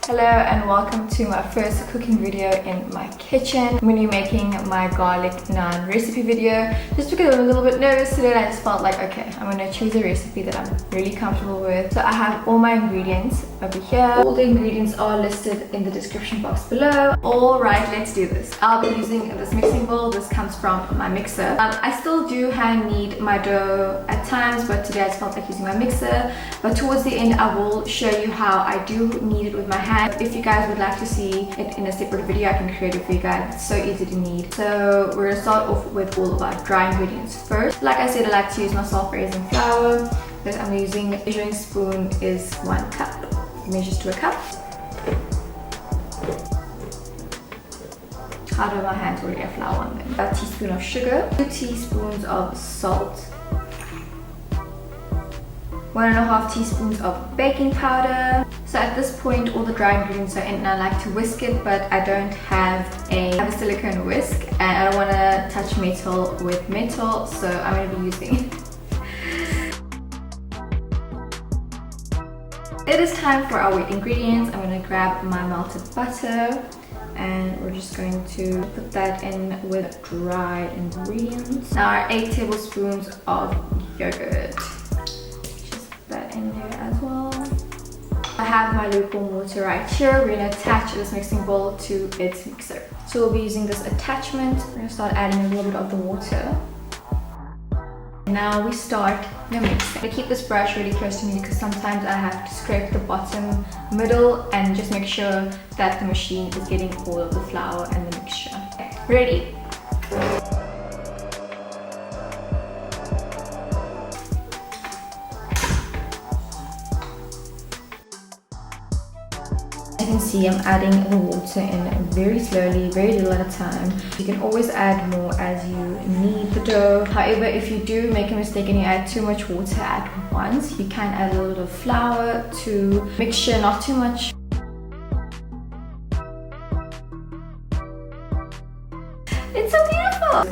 Hello and welcome to my first cooking video in my kitchen. I'm going to be making my garlic naan recipe video. Just because I'm a little bit nervous today, I just felt like, okay, I'm going to choose a recipe that I'm really comfortable with. So I have all my ingredients over here. All the ingredients are listed in the description box below. Alright, let's do this. I'll be using this mixing bowl. This comes from my mixer. I still do hand knead my dough at times, but today I just felt like using my mixer. But towards the end, I will show you how I do knead it with my hand. If you guys would like to see it in a separate video, I can create it for you guys. It's so easy to knead. So we're gonna start off with all of our dry ingredients first. Like I said, I like to use my self-raising flour. That I'm using, the measuring spoon is 1 cup. It measures to a cup. Out of my hands already have flour on them. A teaspoon of sugar, 2 teaspoons of salt, 1.5 teaspoons of baking powder. So at this point, all the dry ingredients are in and I like to whisk it, but I don't have a silicone whisk and I don't want to touch metal with metal, so I'm going to be using it. It is time for our wet ingredients. I'm going to grab my melted butter and we're just going to put that in with dry ingredients. Now our 8 tablespoons of yogurt. In there as well. I have my lukewarm water right here. We're going to attach this mixing bowl to its mixer. So we'll be using this attachment. We're going to start adding a little bit of the water. Now we start the mixing. I keep this brush really close to me because sometimes I have to scrape the bottom middle and just make sure that the machine is getting all of the flour and the mixture. Okay, ready? You can see I'm adding the water in very slowly, very little at a time. You can always add more as you knead the dough. However, if you do make a mistake and you add too much water at once, you can add a little bit of flour to mixture, not too much. It's so beautiful!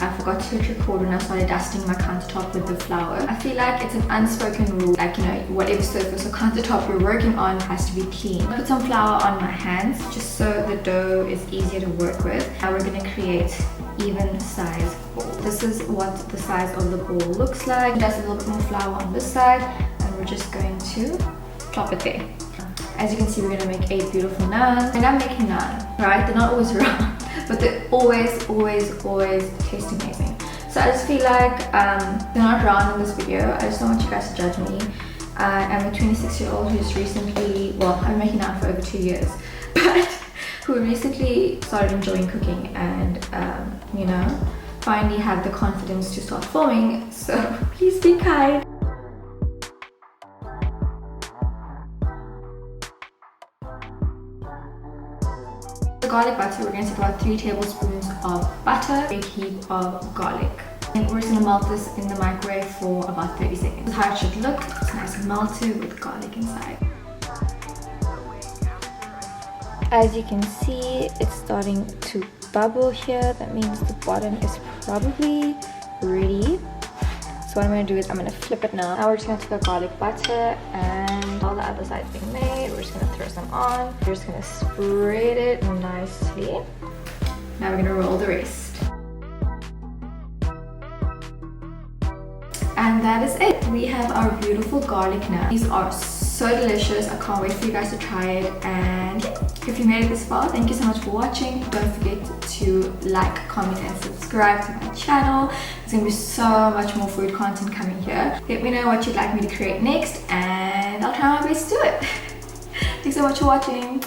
I forgot to hit record when I started dusting my countertop with the flour. I feel like it's an unspoken rule, like, you know, whatever surface or countertop you're working on has to be clean. I put some flour on my hands just so the dough is easier to work with. Now we're going to create even size balls. This is what the size of the ball looks like. Just a little bit more flour on this side and we're just going to plop it there. As you can see, we're going to make a beautiful naan. And I'm making naan, right? They're not always round, but they always taste amazing. So I just feel like they're not round in this video. I just don't want you guys to judge me. I'm a 26-year-old who's recently, well, I've been making naan for over 2 years, but who recently started enjoying cooking and, you know, finally had the confidence to start filming. So please be kind. Garlic butter, we're going to take about 3 tablespoons of butter, a heap of garlic. And we're just going to melt this in the microwave for about 30 seconds. This is how it should look. It's nice and melted with garlic inside. As you can see, it's starting to bubble here. That means the bottom is probably ready. So what I'm going to do is I'm going to flip it now. Now we're just going to take our garlic butter and all the other sides being made. We're just going to throw some on. We're just going to spread it nicely. Now we're going to roll the rest. And that is it. We have our beautiful garlic naan. These are so delicious. I can't wait for you guys to try it. And yeah, if you made it this far, thank you so much for watching. Don't forget to like, comment and subscribe to my channel. There's gonna be so much more food content coming here. Let me know what you'd like me to create next and I'll try my best to do it. Thanks so much for watching.